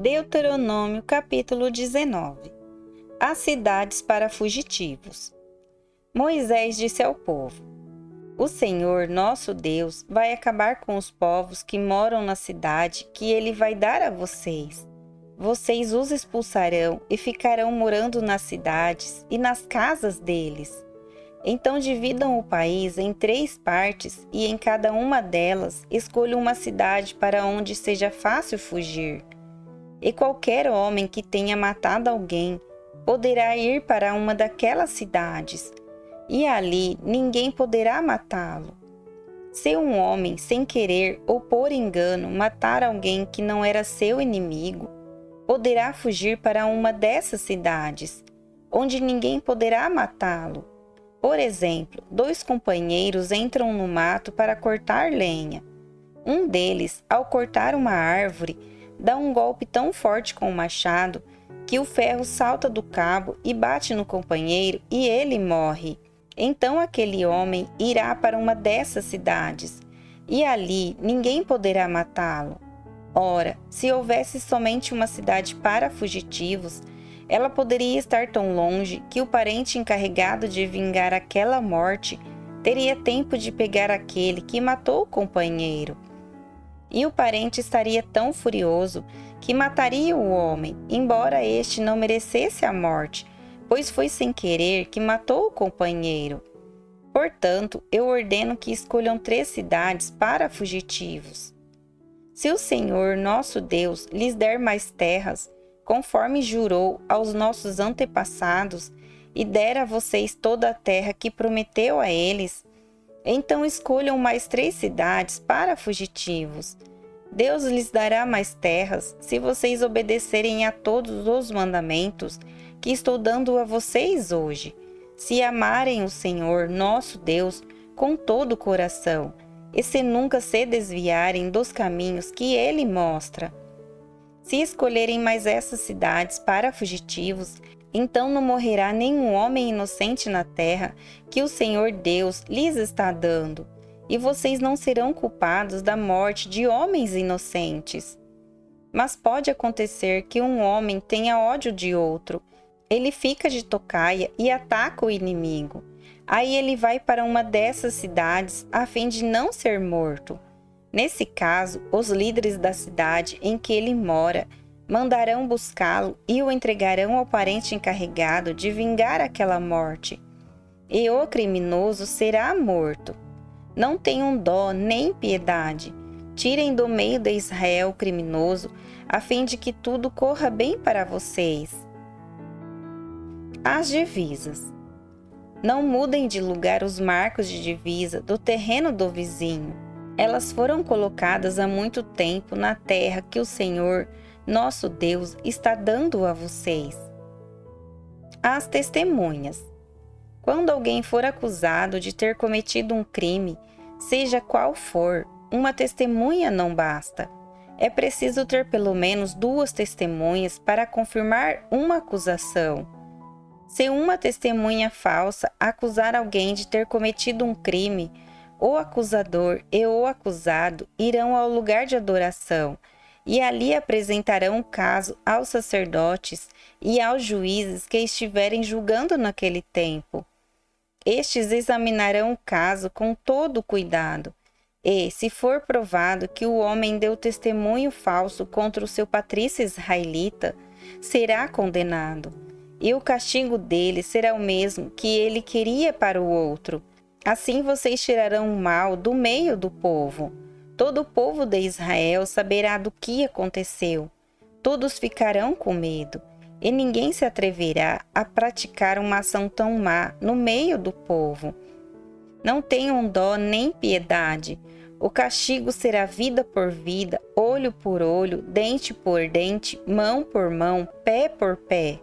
Deuteronômio capítulo 19. As cidades para fugitivos. Moisés disse ao povo: O Senhor, nosso Deus, vai acabar com os povos que moram na cidade que ele vai dar a vocês. Vocês os expulsarão e ficarão morando nas cidades e nas casas deles. Então dividam o país em 3 partes e em cada uma delas escolham uma cidade para onde seja fácil fugir. E qualquer homem que tenha matado alguém poderá ir para uma daquelas cidades, e ali ninguém poderá matá-lo. Se um homem, sem querer ou por engano, matar alguém que não era seu inimigo, poderá fugir para uma dessas cidades, onde ninguém poderá matá-lo. Por exemplo, 2 companheiros entram no mato para cortar lenha. Um deles, ao cortar uma árvore, dá um golpe tão forte com o machado que o ferro salta do cabo e bate no companheiro e ele morre. Então aquele homem irá para uma dessas cidades, e ali ninguém poderá matá-lo. Ora, se houvesse somente uma cidade para fugitivos, ela poderia estar tão longe que o parente encarregado de vingar aquela morte teria tempo de pegar aquele que matou o companheiro. E o parente estaria tão furioso que mataria o homem, embora este não merecesse a morte, pois foi sem querer que matou o companheiro. Portanto, eu ordeno que escolham 3 cidades para fugitivos. Se o Senhor, nosso Deus, lhes der mais terras, conforme jurou aos nossos antepassados, e der a vocês toda a terra que prometeu a eles, então escolham mais 3 cidades para fugitivos. Deus lhes dará mais terras se vocês obedecerem a todos os mandamentos que estou dando a vocês hoje, se amarem o Senhor, nosso Deus, com todo o coração, e se nunca se desviarem dos caminhos que Ele mostra. Se escolherem mais essas cidades para fugitivos, então não morrerá nenhum homem inocente na terra que o Senhor Deus lhes está dando, e vocês não serão culpados da morte de homens inocentes. Mas pode acontecer que um homem tenha ódio de outro. Ele fica de tocaia e ataca o inimigo. Aí ele vai para uma dessas cidades a fim de não ser morto. Nesse caso, os líderes da cidade em que ele mora mandarão buscá-lo e o entregarão ao parente encarregado de vingar aquela morte. E o criminoso será morto. Não tenham dó nem piedade. Tirem do meio de Israel o criminoso, a fim de que tudo corra bem para vocês. As divisas. Não mudem de lugar os marcos de divisa do terreno do vizinho. Elas foram colocadas há muito tempo na terra que o Senhor, nosso Deus, está dando a vocês. As testemunhas. Quando alguém for acusado de ter cometido um crime, seja qual for, uma testemunha não basta. É preciso ter pelo menos 2 testemunhas para confirmar uma acusação. Se uma testemunha falsa acusar alguém de ter cometido um crime, o acusador e o acusado irão ao lugar de adoração, e ali apresentarão o caso aos sacerdotes e aos juízes que estiverem julgando naquele tempo. Estes examinarão o caso com todo cuidado, e, se for provado que o homem deu testemunho falso contra o seu patrício israelita, será condenado, e o castigo dele será o mesmo que ele queria para o outro. Assim vocês tirarão o mal do meio do povo. Todo o povo de Israel saberá do que aconteceu. Todos ficarão com medo, e ninguém se atreverá a praticar uma ação tão má no meio do povo. Não tenham dó nem piedade. O castigo será vida por vida, olho por olho, dente por dente, mão por mão, pé por pé.